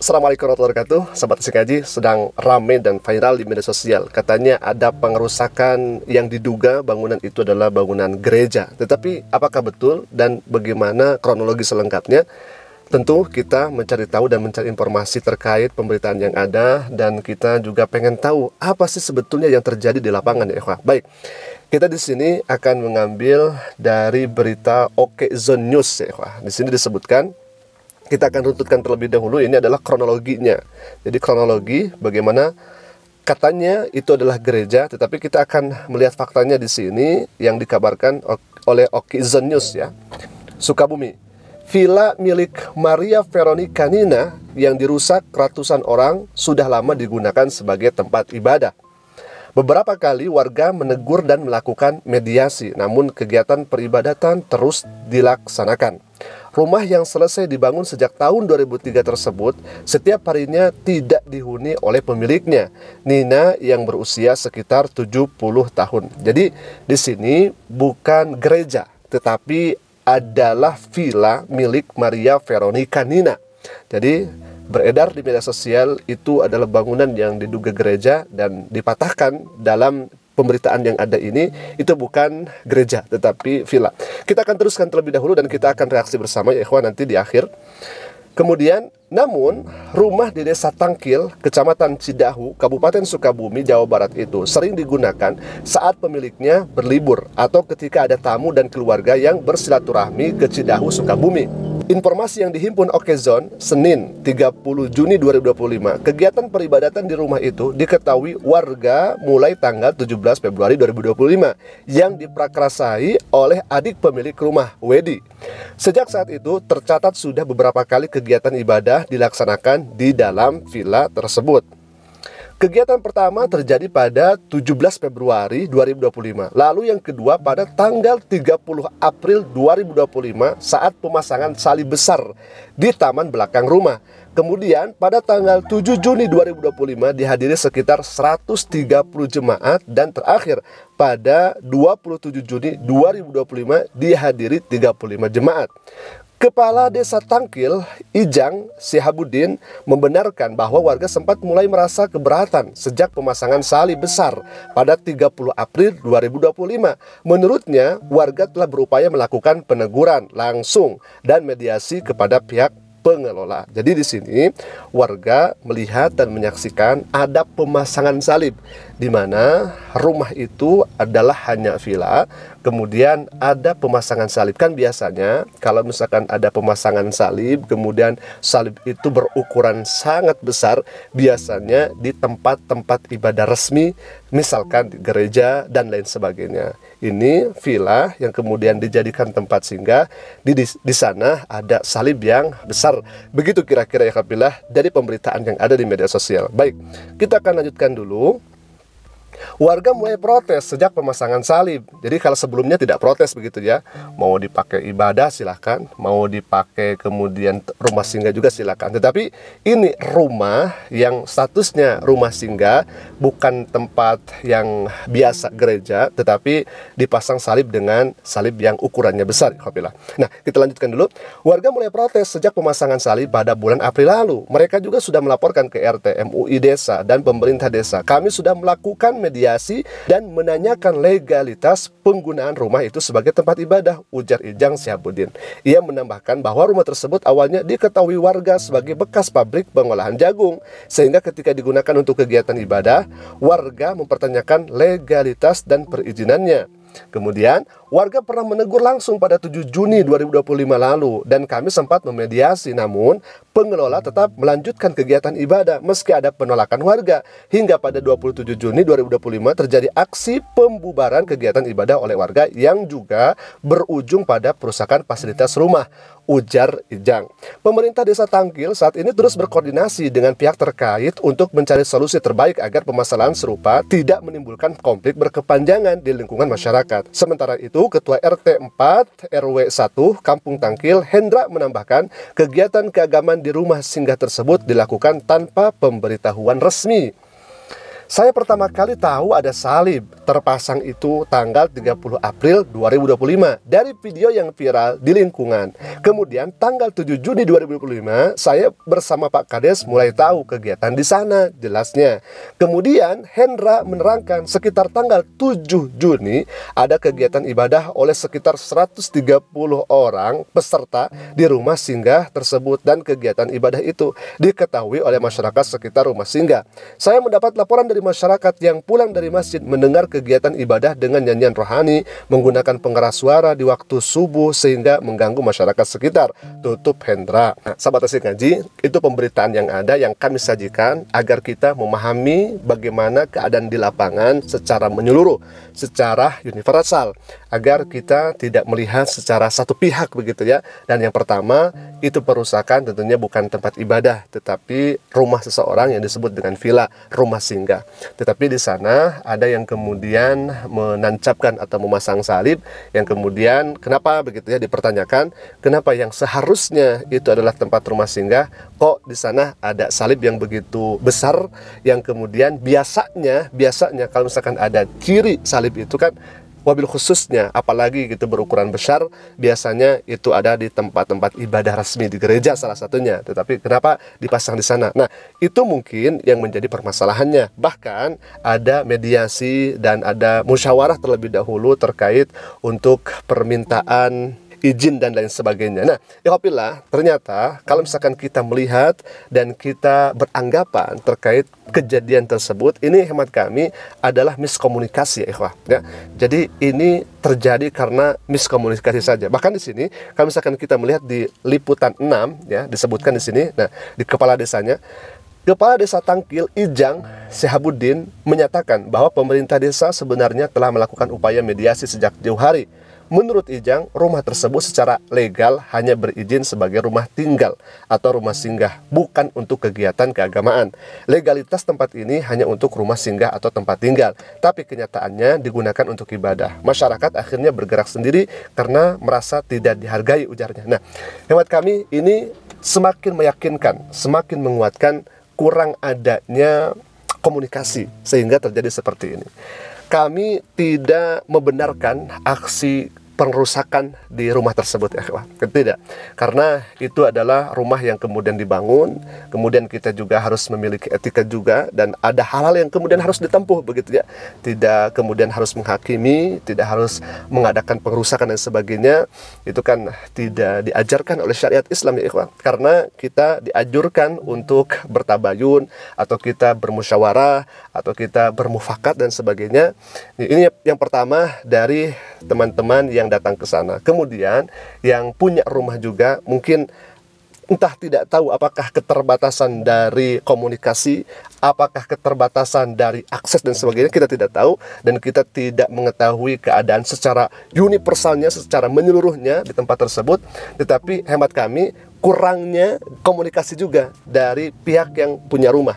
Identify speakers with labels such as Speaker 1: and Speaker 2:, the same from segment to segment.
Speaker 1: Assalamualaikum warahmatullahi wabarakatuh. Sahabat Sikaji, sedang ramai dan viral di media sosial. Katanya ada pengerusakan yang diduga bangunan itu adalah bangunan gereja. Tetapi apakah betul dan bagaimana kronologi selengkapnya? Tentu kita mencari tahu dan mencari informasi terkait pemberitaan yang ada, dan kita juga pengen tahu apa sih sebetulnya yang terjadi di lapangan, ya ikhwah. Baik, kita di sini akan mengambil dari berita Okezone News, ya ikhwah. Di sini disebutkan, kita akan runtutkan terlebih dahulu, ini adalah kronologinya. Jadi kronologi bagaimana katanya itu adalah gereja, tetapi kita akan melihat faktanya di sini yang dikabarkan oleh Okezone News, ya. Sukabumi, villa milik Maria Veronica Nina yang dirusak ratusan orang sudah lama digunakan sebagai tempat ibadah. Beberapa kali warga menegur dan melakukan mediasi, namun kegiatan peribadatan terus dilaksanakan. Rumah yang selesai dibangun sejak tahun 2003 tersebut setiap harinya tidak dihuni oleh pemiliknya, Nina, yang berusia sekitar 70 tahun. Jadi di sini bukan gereja, tetapi adalah villa milik Maria Veronica Nina. Jadi beredar di media sosial itu adalah bangunan yang diduga gereja, dan dipatahkan dalam pemberitaan yang ada ini itu bukan gereja tetapi villa. Kita akan teruskan terlebih dahulu dan kita akan reaksi bersama, ya ikhwan, nanti di akhir. Kemudian, namun rumah di Desa Tangkil, Kecamatan Cidahu, Kabupaten Sukabumi, Jawa Barat itu sering digunakan saat pemiliknya berlibur atau ketika ada tamu dan keluarga yang bersilaturahmi ke Cidahu, Sukabumi. Informasi yang dihimpun Okezone Senin 30 Juni 2025, kegiatan peribadatan di rumah itu diketahui warga mulai tanggal 17 Februari 2025 yang diprakarasai oleh adik pemilik rumah, Wedi. Sejak saat itu tercatat sudah beberapa kali kegiatan ibadah dilaksanakan di dalam villa tersebut. Kegiatan pertama terjadi pada 17 Februari 2025. Lalu yang kedua pada tanggal 30 April 2025 saat pemasangan salib besar di taman belakang rumah. Kemudian pada tanggal 7 Juni 2025 dihadiri sekitar 130 jemaat, dan terakhir pada 27 Juni 2025 dihadiri 35 jemaat. Kepala Desa Tangkil, Ijang Sihabuddin, membenarkan bahwa warga sempat mulai merasa keberatan sejak pemasangan salib besar pada 30 April 2025. Menurutnya, warga telah berupaya melakukan peneguran langsung dan mediasi kepada pihak pengelola. Jadi di sini warga melihat dan menyaksikan ada pemasangan salib, di mana rumah itu adalah hanya villa. Kemudian ada pemasangan salib. Kan biasanya kalau misalkan ada pemasangan salib, kemudian salib itu berukuran sangat besar, biasanya di tempat-tempat ibadah resmi, misalkan di gereja dan lain sebagainya. Ini villa yang kemudian dijadikan tempat singgah. Di sana ada salib yang besar. Begitu kira-kira, ya kabilah, dari pemberitaan yang ada di media sosial. Baik, kita akan lanjutkan dulu. Warga mulai protes sejak pemasangan salib. Jadi kalau sebelumnya tidak protes begitu, ya, mau dipakai ibadah silahkan, mau dipakai kemudian rumah singgah juga silahkan. Tetapi ini rumah yang statusnya rumah singgah, bukan tempat yang biasa gereja, tetapi dipasang salib dengan salib yang ukurannya besar. Nah, kita lanjutkan dulu. Warga mulai protes sejak pemasangan salib pada bulan April lalu. Mereka juga sudah melaporkan ke RT, MUI desa, dan pemerintah desa. Kami sudah melakukan mediasi dan menanyakan legalitas penggunaan rumah itu sebagai tempat ibadah, ujar Ijang Sihabuddin. Ia menambahkan bahwa rumah tersebut awalnya diketahui warga sebagai bekas pabrik pengolahan jagung, sehingga ketika digunakan untuk kegiatan ibadah, warga mempertanyakan legalitas dan perizinannya. Kemudian, warga pernah menegur langsung pada 7 Juni 2025 lalu, dan kami sempat memediasi, namun pengelola tetap melanjutkan kegiatan ibadah meski ada penolakan warga. Hingga pada 27 Juni 2025 terjadi aksi pembubaran kegiatan ibadah oleh warga yang juga berujung pada perusakan fasilitas rumah, ujar Ijang. Pemerintah Desa Tangkil saat ini terus berkoordinasi dengan pihak terkait untuk mencari solusi terbaik agar permasalahan serupa tidak menimbulkan konflik berkepanjangan di lingkungan masyarakat. Sementara itu, Ketua RT 4 RW 1 Kampung Tangkil, Hendra, menambahkan kegiatan keagamaan di rumah singgah tersebut dilakukan tanpa pemberitahuan resmi. Saya pertama kali tahu ada salib terpasang itu tanggal 30 April 2025 dari video yang viral di lingkungan. Kemudian tanggal 7 Juni 2025 saya bersama Pak Kades mulai tahu kegiatan di sana jelasnya. Kemudian Hendra menerangkan sekitar tanggal 7 Juni ada kegiatan ibadah oleh sekitar 130 orang peserta di rumah singgah tersebut, dan kegiatan ibadah itu diketahui oleh masyarakat sekitar rumah singgah. Saya mendapat laporan dari masyarakat yang pulang dari masjid mendengar kegiatan ibadah dengan nyanyian rohani menggunakan pengeras suara di waktu subuh sehingga mengganggu masyarakat sekitar. Tutup Hendra. Nah, sahabat Asik Ngaji, itu pemberitaan yang ada yang kami sajikan agar kita memahami bagaimana keadaan di lapangan secara menyeluruh, secara universal, agar kita tidak melihat secara satu pihak begitu ya. Dan yang pertama, itu perusakan tentunya bukan tempat ibadah, tetapi rumah seseorang yang disebut dengan villa, rumah singgah. Tetapi di sana ada yang kemudian menancapkan atau memasang salib, yang kemudian kenapa begitu ya, dipertanyakan kenapa yang seharusnya itu adalah tempat rumah singgah kok di sana ada salib yang begitu besar, yang kemudian biasanya kalau misalkan ada ciri salib itu kan, wabil khususnya apalagi gitu berukuran besar, biasanya itu ada di tempat-tempat ibadah resmi di gereja salah satunya. Tetapi kenapa dipasang di sana? Nah, itu mungkin yang menjadi permasalahannya. Bahkan ada mediasi dan ada musyawarah terlebih dahulu terkait untuk permintaan izin dan lain sebagainya. Nah, ikhwafillah, ternyata kalau misalkan kita melihat dan kita beranggapan terkait kejadian tersebut, ini hemat kami adalah miskomunikasi ya ikhwah ya. Jadi ini terjadi karena miskomunikasi saja. Bahkan di sini kalau misalkan kita melihat di liputan 6 ya, disebutkan di sini, nah di kepala desanya, Kepala Desa Tangkil Ijang Sehabuddin menyatakan bahwa pemerintah desa sebenarnya telah melakukan upaya mediasi sejak jauh hari. Menurut Ijang, rumah tersebut secara legal hanya berizin sebagai rumah tinggal atau rumah singgah, bukan untuk kegiatan keagamaan. Legalitas tempat ini hanya untuk rumah singgah atau tempat tinggal, tapi kenyataannya digunakan untuk ibadah. Masyarakat akhirnya bergerak sendiri karena merasa tidak dihargai, ujarnya. Nah, hemat kami ini semakin meyakinkan, semakin menguatkan kurang adanya komunikasi sehingga terjadi seperti ini. Kami tidak membenarkan aksi pengerusakan di rumah tersebut ya, tidak, karena itu adalah rumah yang kemudian dibangun, kemudian kita juga harus memiliki etika juga, dan ada hal-hal yang kemudian harus ditempuh begitu ya, tidak kemudian harus menghakimi, tidak harus mengadakan pengerusakan dan sebagainya. Itu kan tidak diajarkan oleh syariat Islam ya ikhwan, karena kita dianjurkan untuk bertabayun atau kita bermusyawarah atau kita bermufakat dan sebagainya. Ini yang pertama dari teman-teman yang datang ke sana. Kemudian yang punya rumah juga mungkin entah tidak tahu apakah keterbatasan dari komunikasi, apakah keterbatasan dari akses dan sebagainya, kita tidak tahu, dan kita tidak mengetahui keadaan secara universalnya, secara menyeluruhnya di tempat tersebut. Tetapi hemat kami kurangnya komunikasi juga dari pihak yang punya rumah,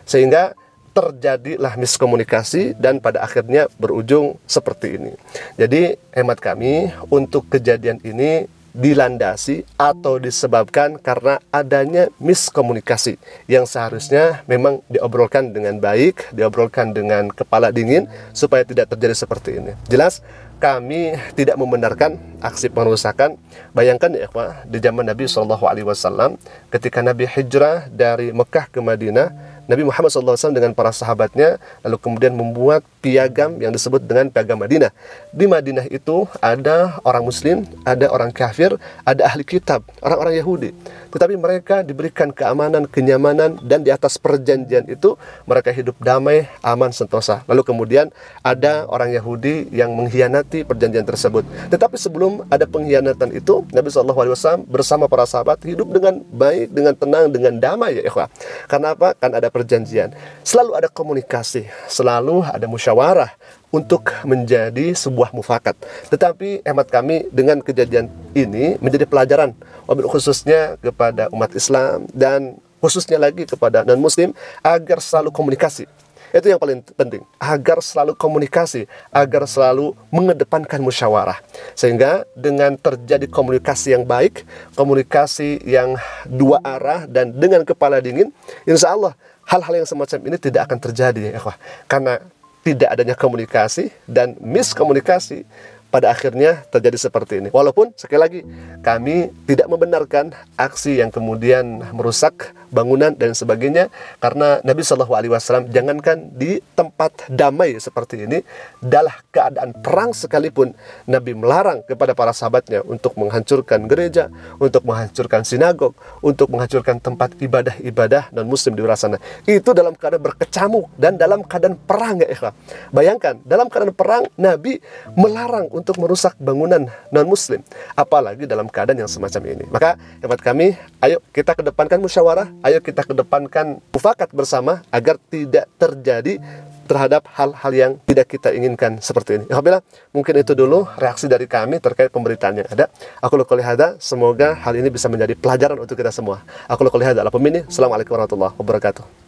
Speaker 1: sehingga terjadilah miskomunikasi dan pada akhirnya berujung seperti ini. Jadi hemat kami untuk kejadian ini dilandasi atau disebabkan karena adanya miskomunikasi yang seharusnya memang diobrolkan dengan baik, diobrolkan dengan kepala dingin supaya tidak terjadi seperti ini. Jelas kami tidak membenarkan aksi pengerusakan. Bayangkan ya ikhwah, di zaman Nabi SAW ketika Nabi hijrah dari Mekah ke Madinah, Nabi Muhammad SAW dengan para sahabatnya lalu kemudian membuat piagam yang disebut dengan piagam Madinah. Di Madinah itu ada orang muslim, ada orang kafir, ada ahli kitab, orang-orang Yahudi. Tetapi mereka diberikan keamanan, kenyamanan, dan di atas perjanjian itu mereka hidup damai, aman, sentosa. Lalu kemudian ada orang Yahudi yang mengkhianati perjanjian tersebut. Tetapi sebelum ada pengkhianatan itu, Nabi SAW bersama para sahabat hidup dengan baik, dengan tenang, dengan damai ya ikhwah. Karena apa? Kan ada perjanjian. Selalu ada komunikasi, selalu ada musyawarah untuk menjadi sebuah mufakat. Tetapi hemat kami dengan kejadian ini menjadi pelajaran, wabil khususnya kepada umat Islam dan khususnya lagi kepada non-muslim, agar selalu komunikasi. Itu yang paling penting, agar selalu komunikasi, agar selalu mengedepankan musyawarah. Sehingga dengan terjadi komunikasi yang baik, komunikasi yang dua arah dan dengan kepala dingin, insya Allah hal-hal yang semacam ini tidak akan terjadi ya ikhwah. Karena tidak adanya komunikasi dan miskomunikasi, pada akhirnya terjadi seperti ini. Walaupun sekali lagi kami tidak membenarkan aksi yang kemudian merusak bangunan dan sebagainya, karena Nabi SAW jangankan di tempat damai seperti ini, dalam keadaan perang sekalipun Nabi melarang kepada para sahabatnya untuk menghancurkan gereja, untuk menghancurkan sinagog, untuk menghancurkan tempat ibadah-ibadah non muslim di luar sana. Itu dalam keadaan berkecamuk dan dalam keadaan perang ya ikhwah. Bayangkan dalam keadaan perang Nabi melarang untuk merusak bangunan non-muslim, apalagi dalam keadaan yang semacam ini. Maka hebat kami, ayo kita kedepankan musyawarah, ayo kita kedepankan mufakat bersama agar tidak terjadi terhadap hal-hal yang tidak kita inginkan seperti ini. Alhamdulillah, mungkin itu dulu reaksi dari kami terkait pemberitaan yang ada. Aku qouli hada, semoga hal ini bisa menjadi pelajaran untuk kita semua. Aku qouli hada, Assalamualaikum warahmatullahi wabarakatuh.